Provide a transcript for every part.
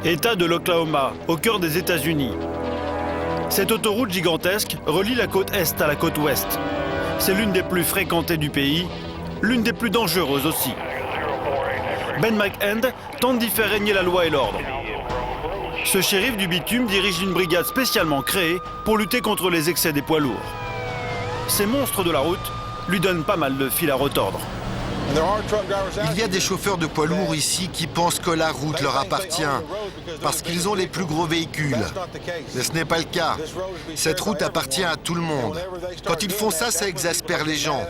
État de l'Oklahoma, au cœur des États-Unis. Cette autoroute gigantesque relie la côte est à la côte ouest. C'est l'une des plus fréquentées du pays, l'une des plus dangereuses aussi. Ben McHenry tente d'y faire régner la loi et l'ordre. Ce shérif du bitume dirige une brigade spécialement créée pour lutter contre les excès des poids lourds. Ces monstres de la route lui donnent pas mal de fil à retordre. Il y a des chauffeurs de poids lourds ici qui pensent que la route leur appartient parce qu'ils ont les plus gros véhicules. Mais ce n'est pas le cas. Cette route appartient à tout le monde. Quand ils font ça, ça exaspère les gens.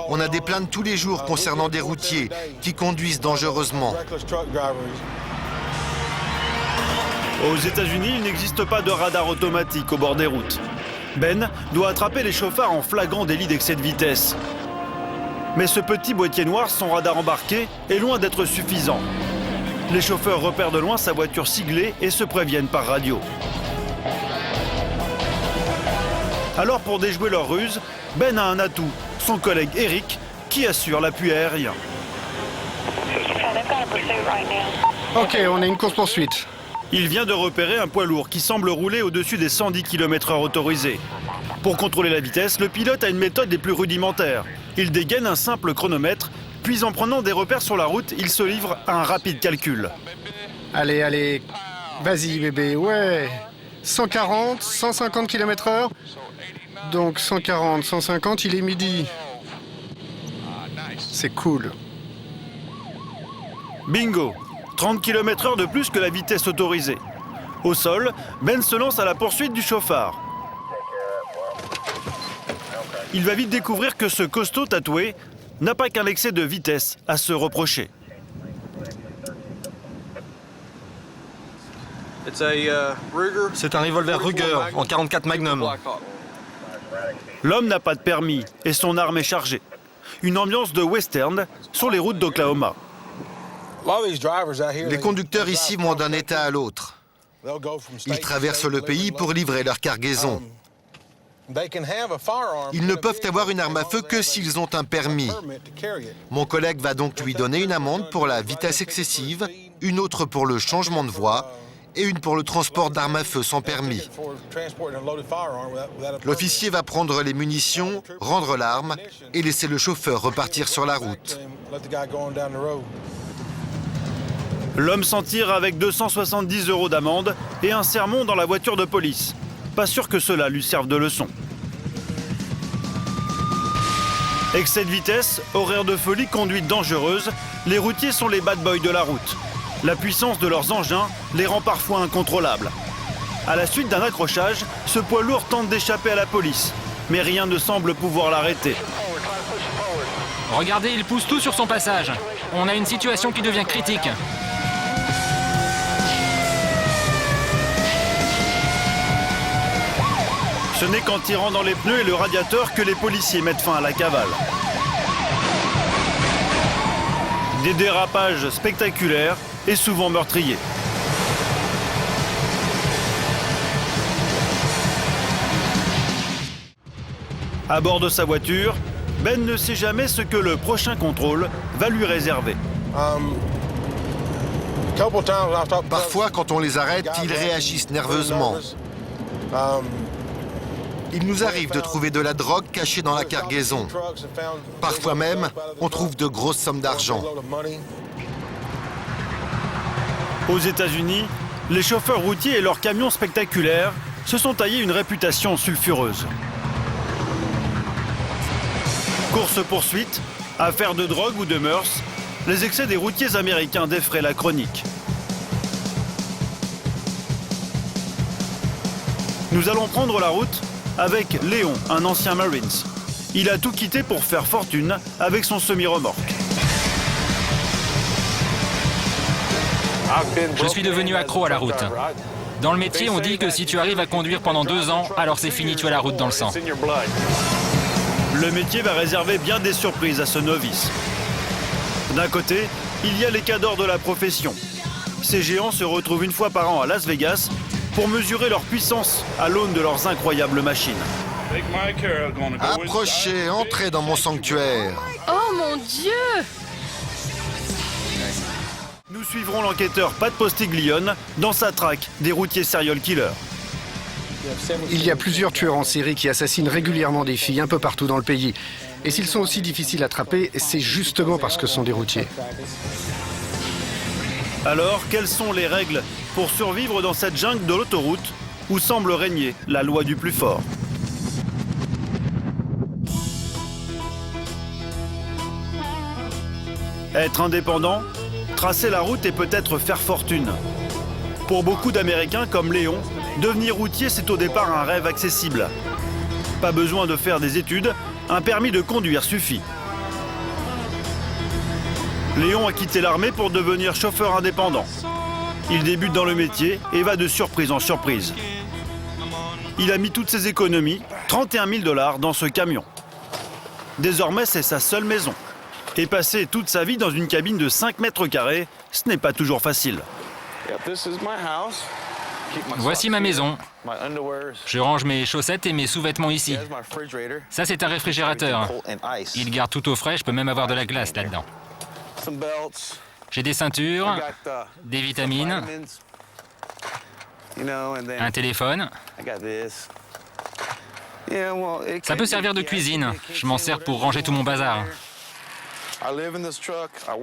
On a des plaintes tous les jours concernant des routiers qui conduisent dangereusement. Aux États-Unis, il n'existe pas de radar automatique au bord des routes. Ben doit attraper les chauffards en flagrant délit d'excès de vitesse. Mais ce petit boîtier noir, son radar embarqué, est loin d'être suffisant. Les chauffeurs repèrent de loin sa voiture siglée et se préviennent par radio. Alors pour déjouer leur ruse, Ben a un atout, son collègue Eric, qui assure l'appui aérien. Ok, on a une course-poursuite. Il vient de repérer un poids lourd qui semble rouler au-dessus des 110 km/h autorisés. Pour contrôler la vitesse, le pilote a une méthode des plus rudimentaires. Il dégaine un simple chronomètre, puis en prenant des repères sur la route, il se livre à un rapide calcul. Allez, allez. Vas-y, bébé, ouais. 140, 150 km/h. Donc 140, 150, il est midi. C'est cool. Bingo! 30 km/h de plus que la vitesse autorisée. Au sol, Ben se lance à la poursuite du chauffard. Il va vite découvrir que ce costaud tatoué n'a pas qu'un excès de vitesse à se reprocher. C'est un revolver Ruger en 44 Magnum. L'homme n'a pas de permis et son arme est chargée. Une ambiance de western sur les routes d'Oklahoma. Les conducteurs ici vont d'un état à l'autre. Ils traversent le pays pour livrer leur cargaison. Ils ne peuvent avoir une arme à feu que s'ils ont un permis. Mon collègue va donc lui donner une amende pour la vitesse excessive, une autre pour le changement de voie et une pour le transport d'armes à feu sans permis. L'officier va prendre les munitions, rendre l'arme et laisser le chauffeur repartir sur la route. L'homme s'en tire avec 270 € d'amende et un sermon dans la voiture de police. Pas sûr que cela lui serve de leçon. Excès de vitesse, horaire de folie, conduite dangereuse, les routiers sont les bad boys de la route. La puissance de leurs engins les rend parfois incontrôlables. À la suite d'un accrochage, ce poids lourd tente d'échapper à la police, mais rien ne semble pouvoir l'arrêter. Regardez, il pousse tout sur son passage. On a une situation qui devient critique. Ce n'est qu'en tirant dans les pneus et le radiateur que les policiers mettent fin à la cavale. Des dérapages spectaculaires et souvent meurtriers. À bord de sa voiture, Ben ne sait jamais ce que le prochain contrôle va lui réserver. Parfois, quand on les arrête, ils réagissent nerveusement. Il nous arrive de trouver de la drogue cachée dans la cargaison. Parfois même, on trouve de grosses sommes d'argent. Aux États-Unis, les chauffeurs routiers et leurs camions spectaculaires se sont taillés une réputation sulfureuse. Course-poursuite, affaires de drogue ou de mœurs, les excès des routiers américains défraient la chronique. Nous allons prendre la route avec Léon, un ancien Marines. Il a tout quitté pour faire fortune avec son semi-remorque. Je suis devenu accro à la route. Dans le métier, on dit que si tu arrives à conduire pendant 2 ans, alors c'est fini, tu as la route dans le sang. Le métier va réserver bien des surprises à ce novice. D'un côté, il y a les cadors de la profession. Ces géants se retrouvent une fois par an à Las Vegas pour mesurer leur puissance à l'aune de leurs incroyables machines. Approchez, entrez dans mon sanctuaire. Oh mon Dieu! Nous suivrons l'enquêteur Pat Postiglione dans sa traque des routiers serial killers. Il y a plusieurs tueurs en série qui assassinent régulièrement des filles un peu partout dans le pays. Et s'ils sont aussi difficiles à attraper, c'est justement parce que ce sont des routiers. Alors, quelles sont les règles pour survivre dans cette jungle de l'autoroute où semble régner la loi du plus fort? Être indépendant, tracer la route et peut-être faire fortune. Pour beaucoup d'Américains comme Léon, devenir routier, c'est au départ un rêve accessible. Pas besoin de faire des études, un permis de conduire suffit. Léon a quitté l'armée pour devenir chauffeur indépendant. Il débute dans le métier et va de surprise en surprise. Il a mis toutes ses économies, 31 000 $, dans ce camion. Désormais, c'est sa seule maison. Et passer toute sa vie dans une cabine de 5 mètres carrés, ce n'est pas toujours facile. Voici ma maison. Je range mes chaussettes et mes sous-vêtements ici. Ça, c'est un réfrigérateur. Il garde tout au frais, je peux même avoir de la glace là-dedans. J'ai des ceintures, des vitamines, un téléphone. Ça peut servir de cuisine. Je m'en sers pour ranger tout mon bazar.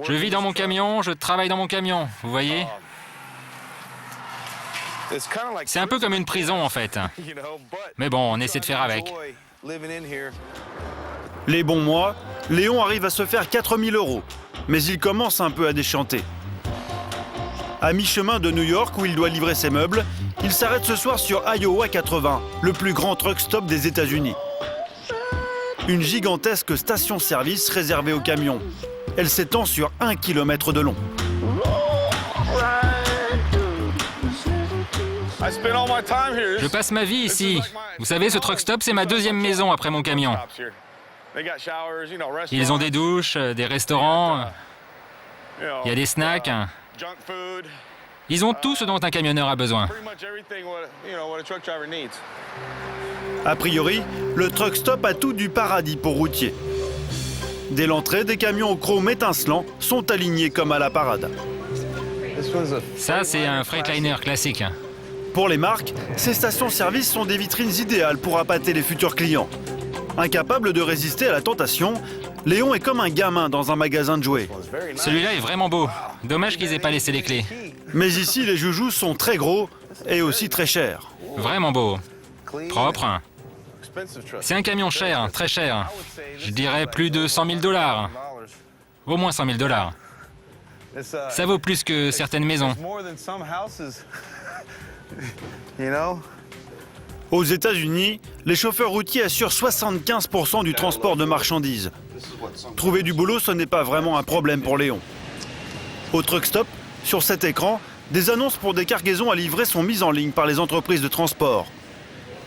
Je vis dans mon camion, je travaille dans mon camion, vous voyez? C'est un peu comme une prison en fait. Mais bon, on essaie de faire avec. Les bons mois, Léon arrive à se faire 4 000 €, mais il commence un peu à déchanter. À mi-chemin de New York où il doit livrer ses meubles, il s'arrête ce soir sur Iowa 80, le plus grand truck stop des États-Unis. Une gigantesque station-service réservée aux camions. Elle s'étend sur 1 km de long. Je passe ma vie ici. Vous savez, ce truck stop, c'est ma deuxième maison après mon camion. Ils ont des douches, des restaurants, il y a des snacks. Ils ont tout ce dont un camionneur a besoin. A priori, le truck stop a tout du paradis pour routiers. Dès l'entrée, des camions au chrome étincelant sont alignés comme à la parade. Ça, c'est un Freightliner classique. Pour les marques, ces stations-service sont des vitrines idéales pour appâter les futurs clients. Incapable de résister à la tentation, Léon est comme un gamin dans un magasin de jouets. Celui-là est vraiment beau. Dommage qu'ils aient pas laissé les clés. Mais ici, les joujoux sont très gros et aussi très chers. Vraiment beau. Propre. C'est un camion cher, très cher. Je dirais plus de 100 000 $. Au moins 100 000 $. Ça vaut plus que certaines maisons. Aux États-Unis, les chauffeurs routiers assurent 75% du transport de marchandises. Trouver du boulot, ce n'est pas vraiment un problème pour Léon. Au truck stop, sur cet écran, des annonces pour des cargaisons à livrer sont mises en ligne par les entreprises de transport.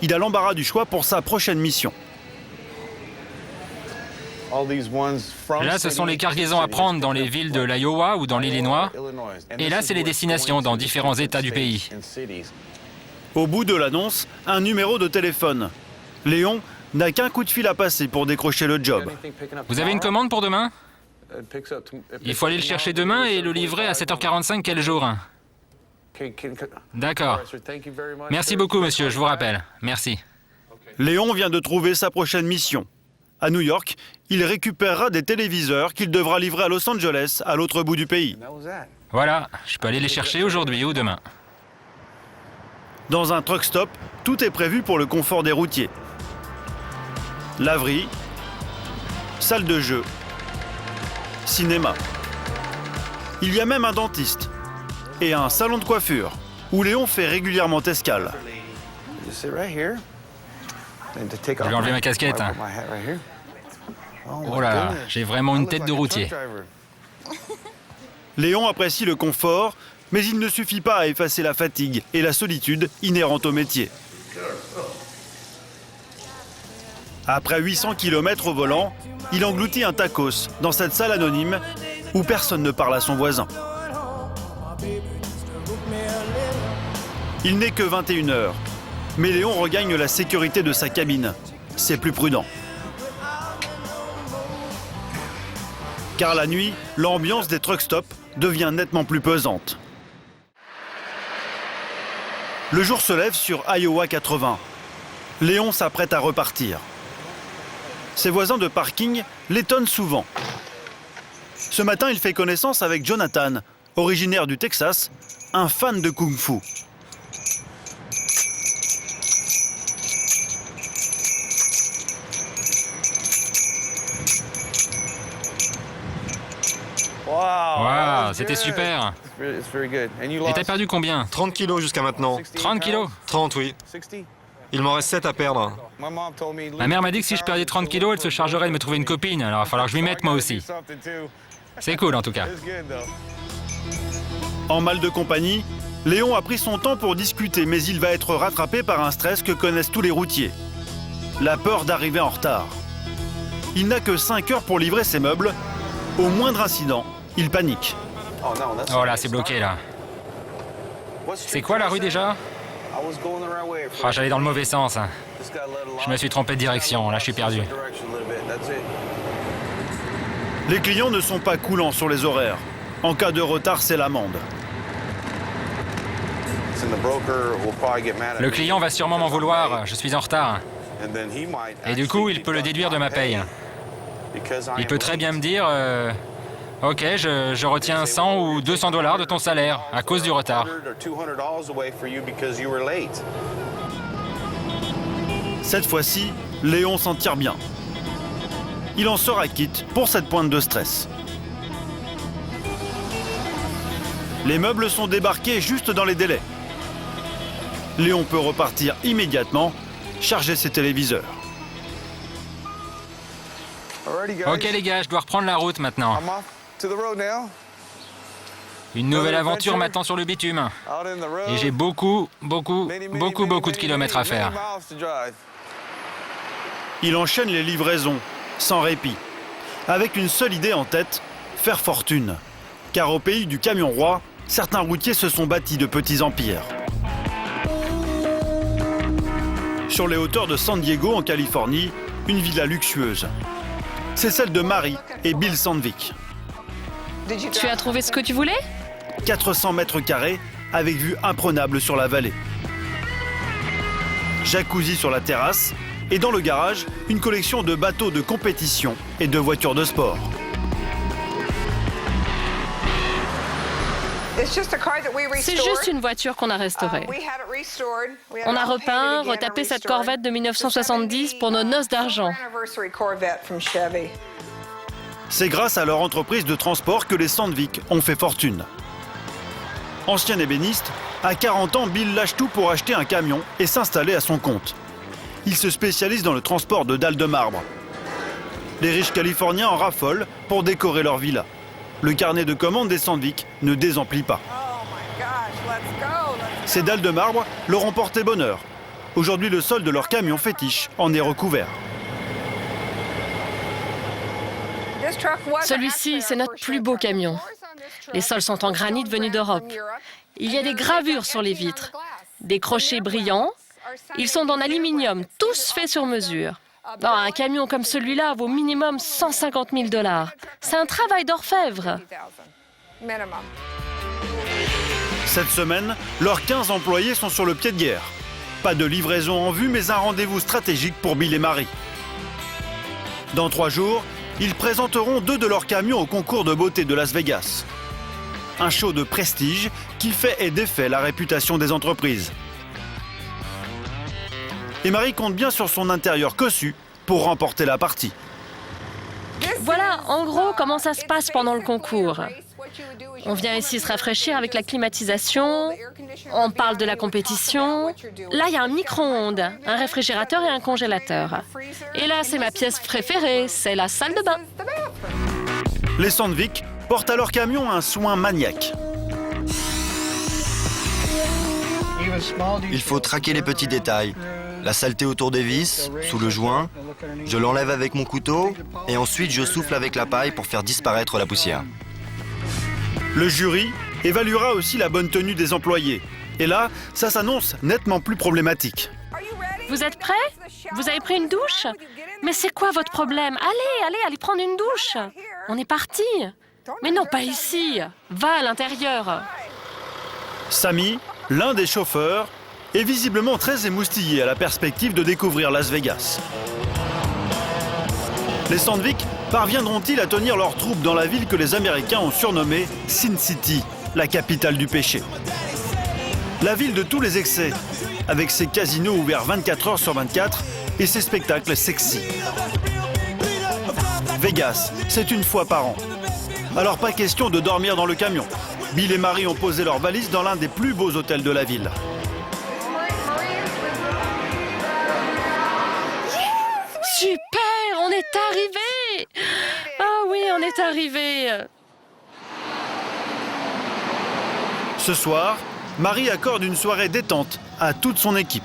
Il a l'embarras du choix pour sa prochaine mission. Là, ce sont les cargaisons à prendre dans les villes de l'Iowa ou dans l'Illinois. Et là, c'est les destinations dans différents États du pays. Au bout de l'annonce, un numéro de téléphone. Léon n'a qu'un coup de fil à passer pour décrocher le job. Vous avez une commande pour demain? Il faut aller le chercher demain et le livrer à 7h45 quel jour? D'accord. Merci beaucoup, monsieur, je vous rappelle. Merci. Léon vient de trouver sa prochaine mission. À New York, il récupérera des téléviseurs qu'il devra livrer à Los Angeles, à l'autre bout du pays. Voilà, je peux aller les chercher aujourd'hui ou demain. Dans un truck stop, tout est prévu pour le confort des routiers. Laverie, salle de jeu, cinéma. Il y a même un dentiste et un salon de coiffure où Léon fait régulièrement escale. Je vais enlever ma casquette. Oh là là, j'ai vraiment une tête de routier. Léon apprécie le confort, mais il ne suffit pas à effacer la fatigue et la solitude inhérentes au métier. Après 800 km au volant, il engloutit un tacos dans cette salle anonyme où personne ne parle à son voisin. Il n'est que 21 h, mais Léon regagne la sécurité de sa cabine. C'est plus prudent. Car la nuit, l'ambiance des truck stops devient nettement plus pesante. Le jour se lève sur Iowa 80. Léon s'apprête à repartir. Ses voisins de parking l'étonnent souvent. Ce matin, il fait connaissance avec Jonathan, originaire du Texas, un fan de kung-fu. Waouh, c'était super. Et t'as perdu combien? 30 kilos jusqu'à maintenant. 30 kilos? 30, oui. Il m'en reste 7 à perdre. Ma mère m'a dit que si je perdais 30 kilos, elle se chargerait de me trouver une copine, alors il va falloir que je m'y mette moi aussi. C'est cool en tout cas. En mal de compagnie, Léon a pris son temps pour discuter, mais il va être rattrapé par un stress que connaissent tous les routiers. La peur d'arriver en retard. Il n'a que 5 heures pour livrer ses meubles. Au moindre incident, il panique. Oh là, c'est bloqué là. C'est quoi la rue déjà? Oh, j'allais dans le mauvais sens. Je me suis trompé de direction, là je suis perdu. Les clients ne sont pas coulants sur les horaires. En cas de retard, c'est l'amende. Le client va sûrement m'en vouloir, je suis en retard. Et du coup, il peut le déduire de ma paye. Il peut très bien me dire ok, je retiens 100 ou 200 $ de ton salaire à cause du retard. Cette fois-ci, Léon s'en tire bien. Il en sera quitte pour cette pointe de stress. Les meubles sont débarqués juste dans les délais. Léon peut repartir immédiatement, charger ses téléviseurs. Ok les gars, je dois reprendre la route maintenant. Une nouvelle aventure m'attend sur le bitume. Et j'ai beaucoup de kilomètres à faire. Il enchaîne les livraisons, sans répit, avec une seule idée en tête, faire fortune. Car au pays du camion roi, certains routiers se sont bâtis de petits empires. Sur les hauteurs de San Diego, en Californie, une villa luxueuse. C'est celle de Mary et Bill Sandvik. Tu as trouvé ce que tu voulais? 400 mètres carrés avec vue imprenable sur la vallée. Jacuzzi sur la terrasse et dans le garage, une collection de bateaux de compétition et de voitures de sport. C'est juste une voiture qu'on a restaurée. On a repeint, retapé cette Corvette de 1970 pour nos noces d'argent. C'est grâce à leur entreprise de transport que les Sandvik ont fait fortune. Ancien ébéniste, à 40 ans, Bill lâche tout pour acheter un camion et s'installer à son compte. Il se spécialise dans le transport de dalles de marbre. Les riches Californiens en raffolent pour décorer leur villa. Le carnet de commandes des Sandvik ne désemplit pas. Ces dalles de marbre leur ont porté bonheur. Aujourd'hui, le sol de leur camion fétiche en est recouvert. Celui-ci, c'est notre plus beau camion. Les sols sont en granit venu d'Europe. Il y a des gravures sur les vitres, des crochets brillants. Ils sont en aluminium, tous faits sur mesure. Non, un camion comme celui-là vaut minimum 150 000 $. C'est un travail d'orfèvre. Cette semaine, leurs 15 employés sont sur le pied de guerre. Pas de livraison en vue, mais un rendez-vous stratégique pour Bill et Mary. Dans 3 jours, ils présenteront 2 de leurs camions au concours de beauté de Las Vegas. Un show de prestige qui fait et défait la réputation des entreprises. Et Mary compte bien sur son intérieur cossu pour remporter la partie. Voilà, en gros, comment ça se passe pendant le concours. On vient ici se rafraîchir avec la climatisation, on parle de la compétition. Là, il y a un micro-ondes, un réfrigérateur et un congélateur. Et là, c'est ma pièce préférée, c'est la salle de bain. Les Sandvik portent à leur camion un soin maniaque. Il faut traquer les petits détails. La saleté autour des vis, sous le joint, je l'enlève avec mon couteau et ensuite je souffle avec la paille pour faire disparaître la poussière. Le jury évaluera aussi la bonne tenue des employés. Et là, ça s'annonce nettement plus problématique. Vous êtes prêts? Vous avez pris une douche? Mais c'est quoi votre problème? Allez prendre une douche. On est parti. Mais non, pas ici. Va à l'intérieur. Sammy, l'un des chauffeurs, est visiblement très émoustillé à la perspective de découvrir Las Vegas. Les Sandvik parviendront-ils à tenir leurs troupes dans la ville que les Américains ont surnommée Sin City, la capitale du péché? La ville de tous les excès, avec ses casinos ouverts 24 heures sur 24 et ses spectacles sexy. Vegas, c'est une fois par an. Alors pas question de dormir dans le camion. Bill et Marie ont posé leurs valises dans l'un des plus beaux hôtels de la ville. Super, on est arrivés. Ah oui, on est arrivés. Ce soir, Marie accorde une soirée détente à toute son équipe.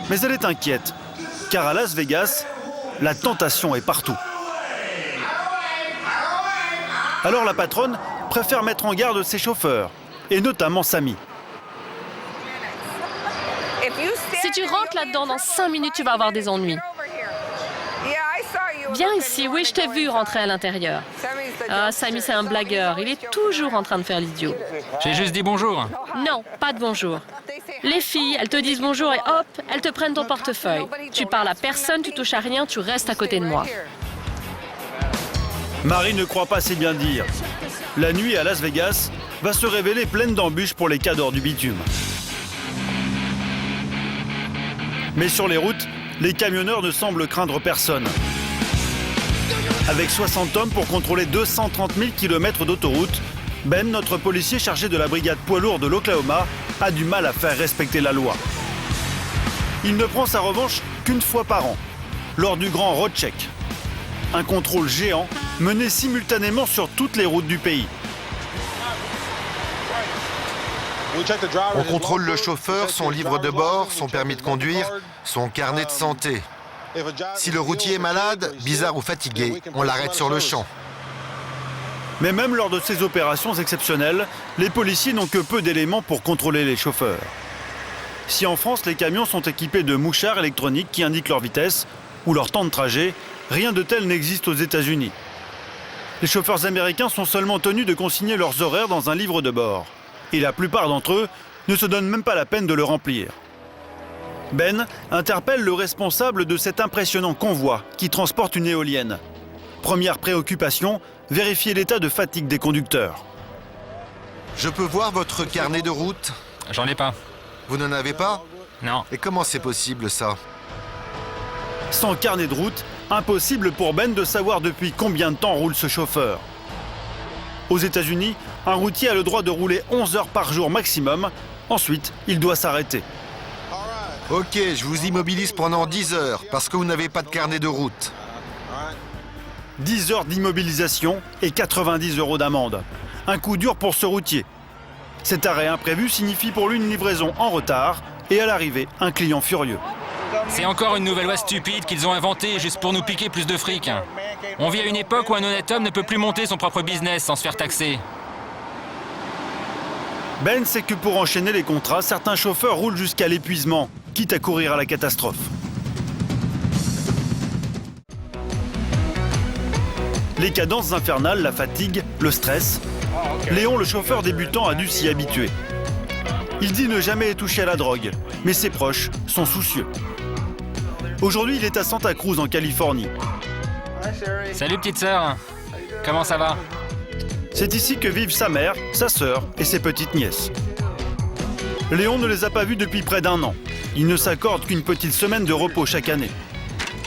Mais elle est inquiète, car à Las Vegas, la tentation est partout. Alors la patronne préfère mettre en garde ses chauffeurs, et notamment Sammy. Si tu rentres là-dedans dans 5 minutes, tu vas avoir des ennuis. Viens ici, oui, je t'ai vu rentrer à l'intérieur. Ah, Sammy, c'est un blagueur. Il est toujours en train de faire l'idiot. J'ai juste dit bonjour. Non, pas de bonjour. Les filles, elles te disent bonjour et hop, elles te prennent ton portefeuille. Tu parles à personne, tu touches à rien, tu restes à côté de moi. Marie ne croit pas si bien dire. La nuit à Las Vegas va se révéler pleine d'embûches pour les cadors du bitume. Mais sur les routes, les camionneurs ne semblent craindre personne. Avec 60 hommes pour contrôler 230 000 km d'autoroute, Ben, notre policier chargé de la brigade poids lourd de l'Oklahoma, a du mal à faire respecter la loi. Il ne prend sa revanche qu'une fois par an, lors du grand road check. Un contrôle géant mené simultanément sur toutes les routes du pays. On contrôle le chauffeur, son livre de bord, son permis de conduire, son carnet de santé. Si le routier est malade, bizarre ou fatigué, on l'arrête sur le champ. Mais même lors de ces opérations exceptionnelles, les policiers n'ont que peu d'éléments pour contrôler les chauffeurs. Si en France, les camions sont équipés de mouchards électroniques qui indiquent leur vitesse ou leur temps de trajet, rien de tel n'existe aux États-Unis. Les chauffeurs américains sont seulement tenus de consigner leurs horaires dans un livre de bord. Et la plupart d'entre eux ne se donnent même pas la peine de le remplir. Ben interpelle le responsable de cet impressionnant convoi qui transporte une éolienne. Première préoccupation, vérifier l'état de fatigue des conducteurs. Je peux voir votre carnet de route? J'en ai pas. Vous n'en avez pas? Non. Et comment c'est possible, ça? Sans carnet de route, impossible pour Ben de savoir depuis combien de temps roule ce chauffeur. Aux États-Unis, un routier a le droit de rouler 11 heures par jour maximum. Ensuite, il doit s'arrêter. Ok, je vous immobilise pendant 10 heures, parce que vous n'avez pas de carnet de route. 10 heures d'immobilisation et 90 € d'amende. Un coup dur pour ce routier. Cet arrêt imprévu signifie pour lui une livraison en retard et à l'arrivée, un client furieux. C'est encore une nouvelle loi stupide qu'ils ont inventée juste pour nous piquer plus de fric. On vit à une époque où un honnête homme ne peut plus monter son propre business sans se faire taxer. Ben sait que pour enchaîner les contrats, certains chauffeurs roulent jusqu'à l'épuisement, quitte à courir à la catastrophe. Les cadences infernales, la fatigue, le stress. Léon, le chauffeur débutant, a dû s'y habituer. Il dit ne jamais toucher à la drogue, mais ses proches sont soucieux. Aujourd'hui, il est à Santa Cruz, en Californie. Salut petite sœur. Comment ça va? C'est ici que vivent sa mère, sa sœur et ses petites nièces. Léon ne les a pas vus depuis près d'1 an. Il ne s'accorde qu'une petite semaine de repos chaque année.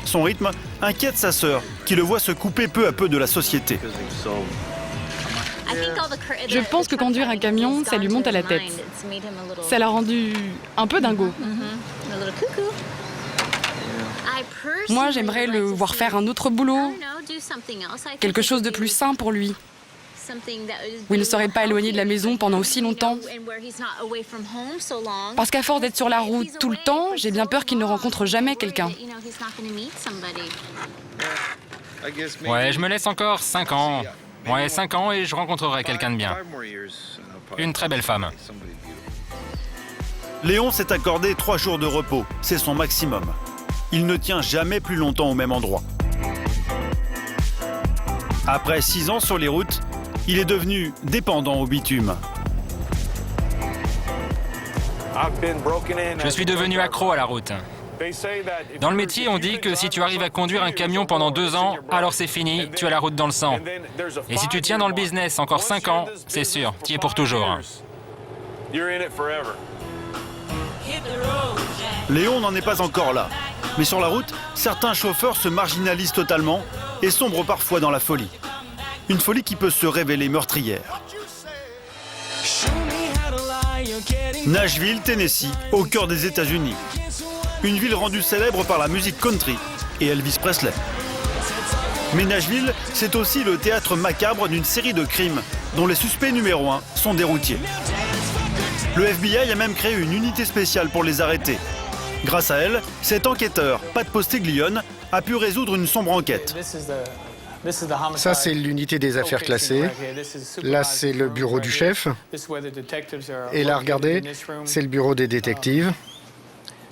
Son rythme inquiète sa sœur, qui le voit se couper peu à peu de la société. Je pense que conduire un camion, ça lui monte à la tête. Ça l'a rendu un peu dingo. Moi, j'aimerais le voir faire un autre boulot, quelque chose de plus sain pour lui, où il ne serait pas éloigné de la maison pendant aussi longtemps. Parce qu'à force d'être sur la route tout le temps, j'ai bien peur qu'il ne rencontre jamais quelqu'un. Ouais, je me laisse encore 5 ans. Ouais, 5 ans et je rencontrerai quelqu'un de bien. Une très belle femme. Léon s'est accordé 3 jours de repos. C'est son maximum. Il ne tient jamais plus longtemps au même endroit. Après 6 ans sur les routes, il est devenu dépendant au bitume. Je suis devenu accro à la route. Dans le métier, on dit que si tu arrives à conduire un camion pendant 2 ans, alors c'est fini, tu as la route dans le sang. Et si tu tiens dans le business encore 5 ans, c'est sûr, tu y es pour toujours. Léon n'en est pas encore là. Mais sur la route, certains chauffeurs se marginalisent totalement et sombrent parfois dans la folie. Une folie qui peut se révéler meurtrière. Nashville, Tennessee, au cœur des États-Unis. Une ville rendue célèbre par la musique country et Elvis Presley. Mais Nashville, c'est aussi le théâtre macabre d'une série de crimes dont les suspects numéro 1 sont des routiers. Le FBI a même créé une unité spéciale pour les arrêter. Grâce à elle, cet enquêteur, Pat Posteglione, a pu résoudre une sombre enquête. Ça, c'est l'unité des affaires classées. Là, c'est le bureau du chef. Et là, regardez, c'est le bureau des détectives.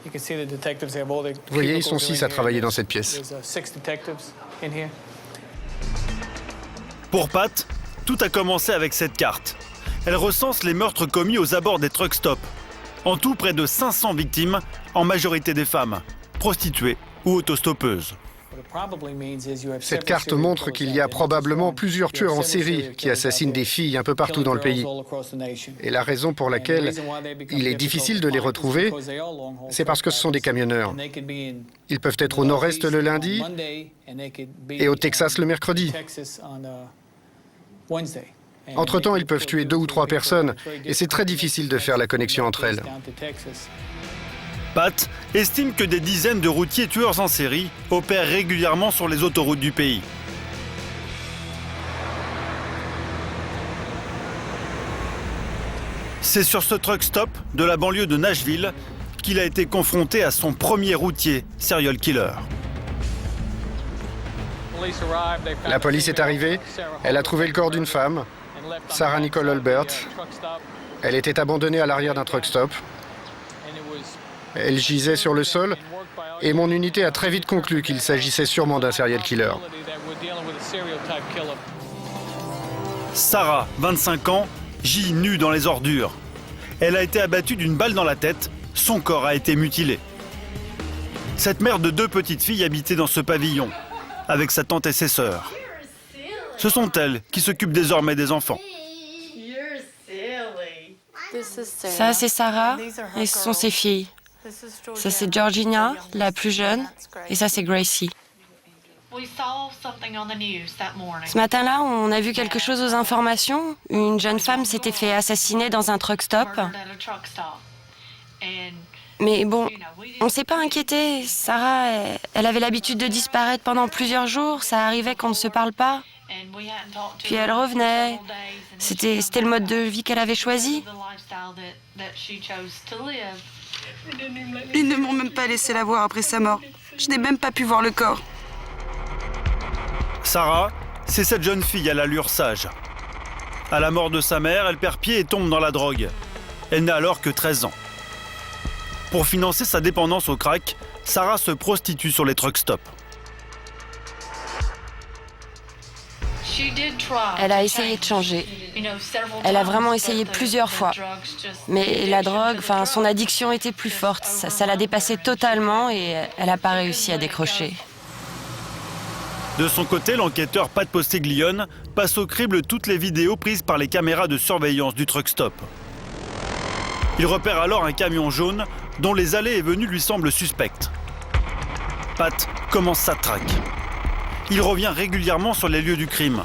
Vous voyez, ils sont 6 à travailler dans cette pièce. Pour Pat, tout a commencé avec cette carte. Elle recense les meurtres commis aux abords des truck stops. En tout, près de 500 victimes, en majorité des femmes, prostituées ou autostoppeuses. Cette carte montre qu'il y a probablement plusieurs tueurs en série qui assassinent des filles un peu partout dans le pays. Et la raison pour laquelle il est difficile de les retrouver, c'est parce que ce sont des camionneurs. Ils peuvent être au nord-est le lundi et au Texas le mercredi. Entre-temps, ils peuvent tuer 2 ou 3 personnes et c'est très difficile de faire la connexion entre elles. Pat estime que des dizaines de routiers tueurs en série opèrent régulièrement sur les autoroutes du pays. C'est sur ce truck stop de la banlieue de Nashville qu'il a été confronté à son premier routier serial killer. La police est arrivée, elle a trouvé le corps d'une femme, Sarah Nicole Holbert. Elle était abandonnée à l'arrière d'un truck stop. Elle gisait sur le sol et mon unité a très vite conclu qu'il s'agissait sûrement d'un serial killer. Sarah, 25 ans, gît nue dans les ordures. Elle a été abattue d'une balle dans la tête, son corps a été mutilé. Cette mère de 2 petites filles habitait dans ce pavillon, avec sa tante et ses sœurs. Ce sont elles qui s'occupent désormais des enfants. Ça, c'est Sarah et ce sont ses filles. Ça, c'est Georgina, la plus jeune, et ça, c'est Gracie. Ce matin-là, on a vu quelque chose aux informations. Une jeune femme s'était fait assassiner dans un truck stop. Mais bon, on ne s'est pas inquiété. Sarah, elle avait l'habitude de disparaître pendant plusieurs jours. Ça arrivait qu'on ne se parle pas. Puis elle revenait. C'était le mode de vie qu'elle avait choisi. Ils ne m'ont même pas laissé la voir après sa mort. Je n'ai même pas pu voir le corps. Sarah, c'est cette jeune fille à l'allure sage. À la mort de sa mère, elle perd pied et tombe dans la drogue. Elle n'a alors que 13 ans. Pour financer sa dépendance au crack, Sarah se prostitue sur les truck stops. Elle a essayé de changer. Elle a vraiment essayé plusieurs fois. Mais la drogue, son addiction était plus forte. Ça l'a dépassée totalement et elle n'a pas réussi à décrocher. De son côté, l'enquêteur Pat Posteglione passe au crible toutes les vidéos prises par les caméras de surveillance du truck stop. Il repère alors un camion jaune dont les allées et venues lui semblent suspectes. Pat commence sa traque. Il revient régulièrement sur les lieux du crime.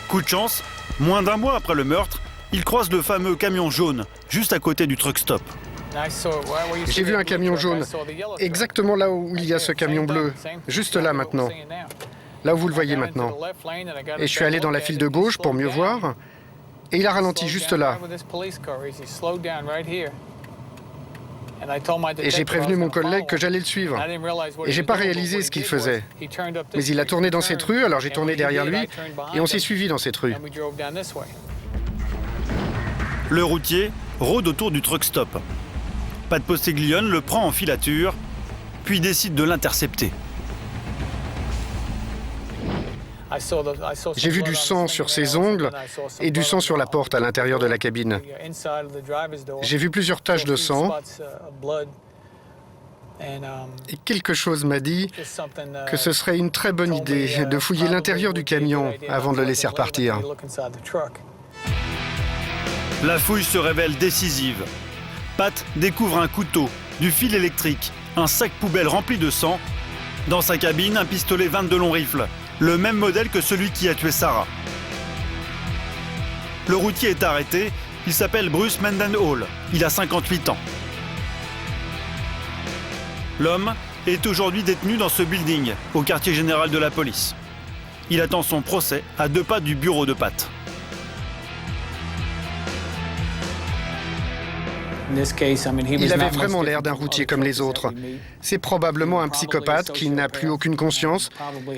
Coup de chance, moins d'1 mois après le meurtre, il croise le fameux camion jaune, juste à côté du truck stop. J'ai vu un camion jaune, exactement là où il y a ce camion bleu, juste là maintenant. Là où vous le voyez maintenant. Et je suis allé dans la file de gauche pour mieux voir, et il a ralenti juste là. Et j'ai prévenu mon collègue que j'allais le suivre. Et j'ai pas réalisé ce qu'il faisait. Mais il a tourné dans cette rue, alors j'ai tourné derrière lui, et on s'est suivi dans cette rue. Le routier rôde autour du truck stop. Pat Posteglione le prend en filature, puis décide de l'intercepter. J'ai vu du sang sur ses ongles et du sang sur la porte à l'intérieur de la cabine. J'ai vu plusieurs taches de sang et quelque chose m'a dit que ce serait une très bonne idée de fouiller l'intérieur du camion avant de le laisser repartir. La fouille se révèle décisive. Pat découvre un couteau, du fil électrique, un sac poubelle rempli de sang. Dans sa cabine, un pistolet 22 long rifle, le même modèle que celui qui a tué Sarah. Le routier est arrêté. Il s'appelle Bruce Mendenhall. Il a 58 ans. L'homme est aujourd'hui détenu dans ce building, au quartier général de la police. Il attend son procès à 2 pas du bureau de Pat. Il avait vraiment l'air d'un routier comme les autres. C'est probablement un psychopathe qui n'a plus aucune conscience.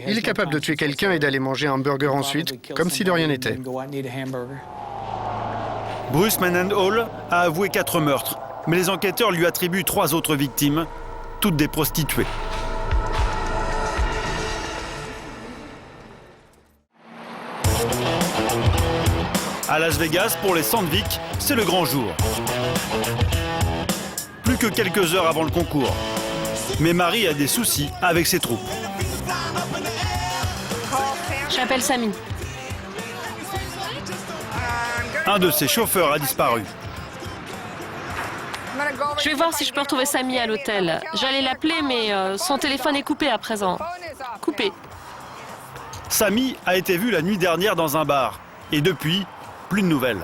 Il est capable de tuer quelqu'un et d'aller manger un burger ensuite, comme si de rien n'était. Bruce Mendenhall a avoué 4 meurtres, mais les enquêteurs lui attribuent 3 autres victimes, toutes des prostituées. À Las Vegas, pour les Sandvik, c'est le grand jour. Plus que quelques heures avant le concours. Mais Marie a des soucis avec ses troupes. J'appelle Sammy. Un de ses chauffeurs a disparu. Je vais voir si je peux retrouver Sammy à l'hôtel. J'allais l'appeler, mais son téléphone est coupé à présent. Coupé. Sammy a été vu la nuit dernière dans un bar. Et depuis, plus de nouvelles.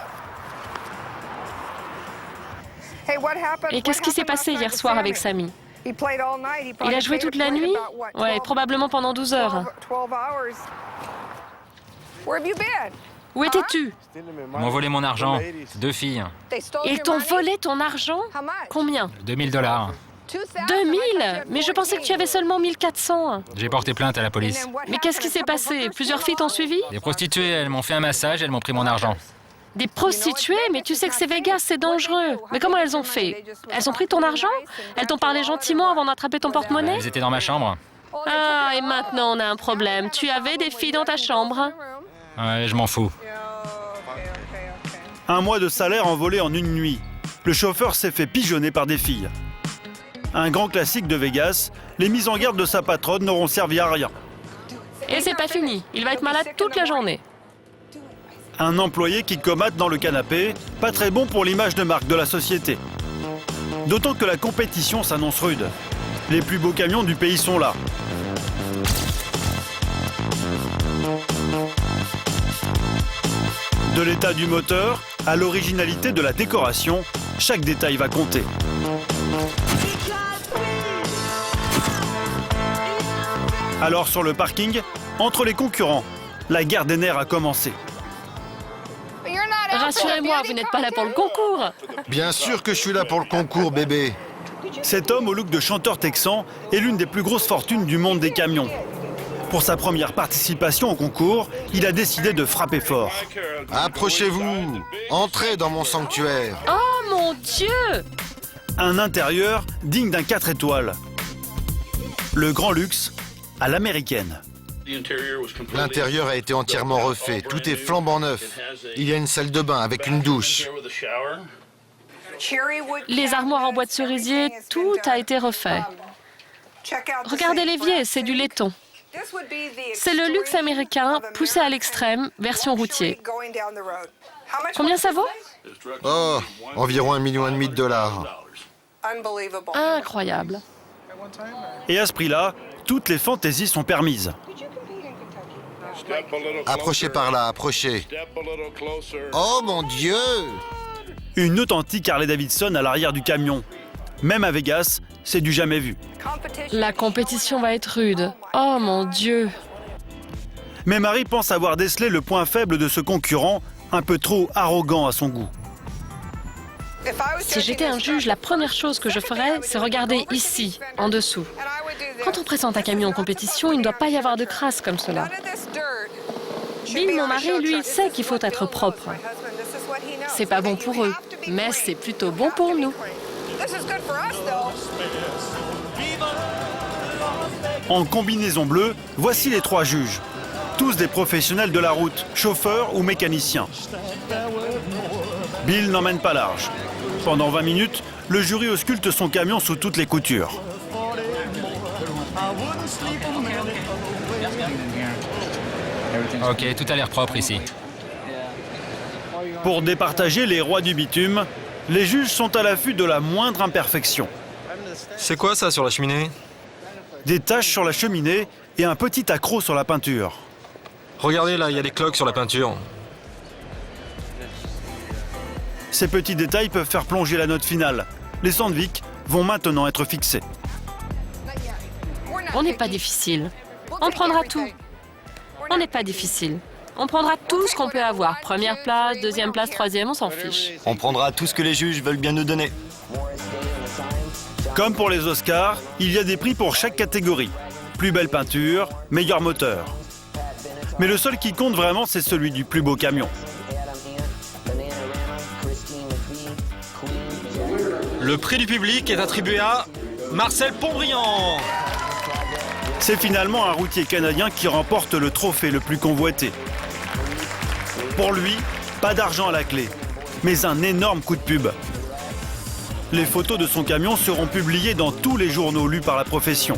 Et qu'est-ce qui s'est passé hier soir avec Sammy? Il a joué toute la nuit? Ouais, probablement pendant 12 heures. Où étais-tu? Ils m'ont volé mon argent. 2 filles. Ils t'ont volé ton argent? Combien? 2000 $. 2000? Mais je pensais que tu avais seulement 1400. J'ai porté plainte à la police. Mais qu'est-ce qui s'est passé? Plusieurs filles t'ont suivi? Des prostituées, elles m'ont fait un massage, elles m'ont pris mon argent. Des prostituées? Mais tu sais que c'est Vegas, c'est dangereux. Mais comment elles ont fait? Elles ont pris ton argent? Elles t'ont parlé gentiment avant d'attraper ton porte-monnaie? Elles étaient dans ma chambre. Ah, et maintenant on a un problème. Tu avais des filles dans ta chambre? Ouais, je m'en fous. 1 mois de salaire envolé en une nuit. Le chauffeur s'est fait pigeonner par des filles. Un grand classique de Vegas, les mises en garde de sa patronne n'auront servi à rien. Et c'est pas fini. Il va être malade toute la journée. Un employé qui comate dans le canapé, pas très bon pour l'image de marque de la société. D'autant que la compétition s'annonce rude. Les plus beaux camions du pays sont là. De l'état du moteur à l'originalité de la décoration, chaque détail va compter. Alors sur le parking, entre les concurrents, la guerre des nerfs a commencé. Rassurez-moi, vous n'êtes pas là pour le concours. Bien sûr que je suis là pour le concours, bébé. Cet homme au look de chanteur texan est l'une des plus grosses fortunes du monde des camions. Pour sa première participation au concours, il a décidé de frapper fort. Approchez-vous, entrez dans mon sanctuaire. Oh mon Dieu! Un intérieur digne d'un 4 étoiles. Le grand luxe à l'américaine. L'intérieur a été entièrement refait, tout est flambant neuf. Il y a une salle de bain avec une douche. Les armoires en bois de cerisier, tout a été refait. Regardez l'évier, c'est du laiton. C'est le luxe américain poussé à l'extrême, version routier. Combien ça vaut? Oh, environ 1,5 million de dollars. Incroyable. Et à ce prix-là, toutes les fantaisies sont permises. Approchez par là, approchez. Oh mon Dieu! Une authentique Harley-Davidson à l'arrière du camion. Même à Vegas, c'est du jamais vu. La compétition va être rude. Oh mon Dieu! Mais Marie pense avoir décelé le point faible de ce concurrent, un peu trop arrogant à son goût. Si j'étais un juge, la première chose que je ferais, c'est regarder ici, en dessous. Quand on présente un camion en compétition, il ne doit pas y avoir de crasse comme cela. Bill, mon mari, lui, il sait qu'il faut être propre. C'est pas bon pour eux, mais c'est plutôt bon pour nous. En combinaison bleue, voici les 3 juges. tous des professionnels de la route, chauffeurs ou mécaniciens. Bill n'emmène pas large. Pendant 20 minutes, le jury ausculte son camion sous toutes les coutures. Ok, tout a l'air propre ici. Pour départager les rois du bitume, les juges sont à l'affût de la moindre imperfection. C'est quoi ça sur la cheminée? Des taches sur la cheminée et un petit accroc sur la peinture. Regardez là, il y a des cloques sur la peinture. Ces petits détails peuvent faire plonger la note finale. Les Sandvik vont maintenant être fixés. On n'est pas difficile. On prendra tout. On n'est pas difficile. On prendra tout ce qu'on peut avoir. Première place, deuxième place, troisième, on s'en fiche. On prendra tout ce que les juges veulent bien nous donner. Comme pour les Oscars, il y a des prix pour chaque catégorie. Plus belle peinture, meilleur moteur. Mais le seul qui compte vraiment, c'est celui du plus beau camion. Le prix du public est attribué à Marcel Pontbriand. C'est finalement un routier canadien qui remporte le trophée le plus convoité. Pour lui, pas d'argent à la clé, mais un énorme coup de pub. Les photos de son camion seront publiées dans tous les journaux lus par la profession.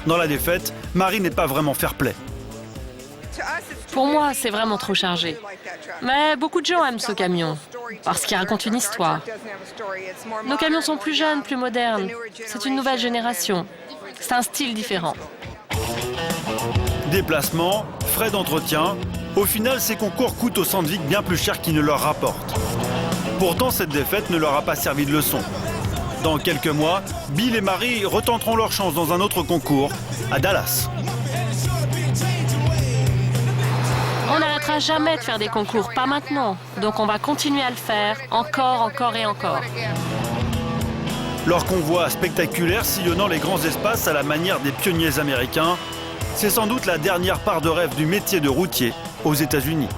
Dans la défaite, Marie n'est pas vraiment fair-play. Pour moi, c'est vraiment trop chargé. Mais beaucoup de gens aiment ce camion, parce qu'il raconte une histoire. Nos camions sont plus jeunes, plus modernes. C'est une nouvelle génération. C'est un style différent. Déplacement, frais d'entretien, au final, ces concours coûtent aux Sandvik bien plus cher qu'ils ne leur rapportent. Pourtant, cette défaite ne leur a pas servi de leçon. Dans quelques mois, Bill et Marie retenteront leur chance dans un autre concours, à Dallas. On n'arrêtera jamais de faire des concours, pas maintenant. Donc on va continuer à le faire, encore et encore. Leur convoi spectaculaire sillonnant les grands espaces à la manière des pionniers américains, c'est sans doute la dernière part de rêve du métier de routier aux États-Unis.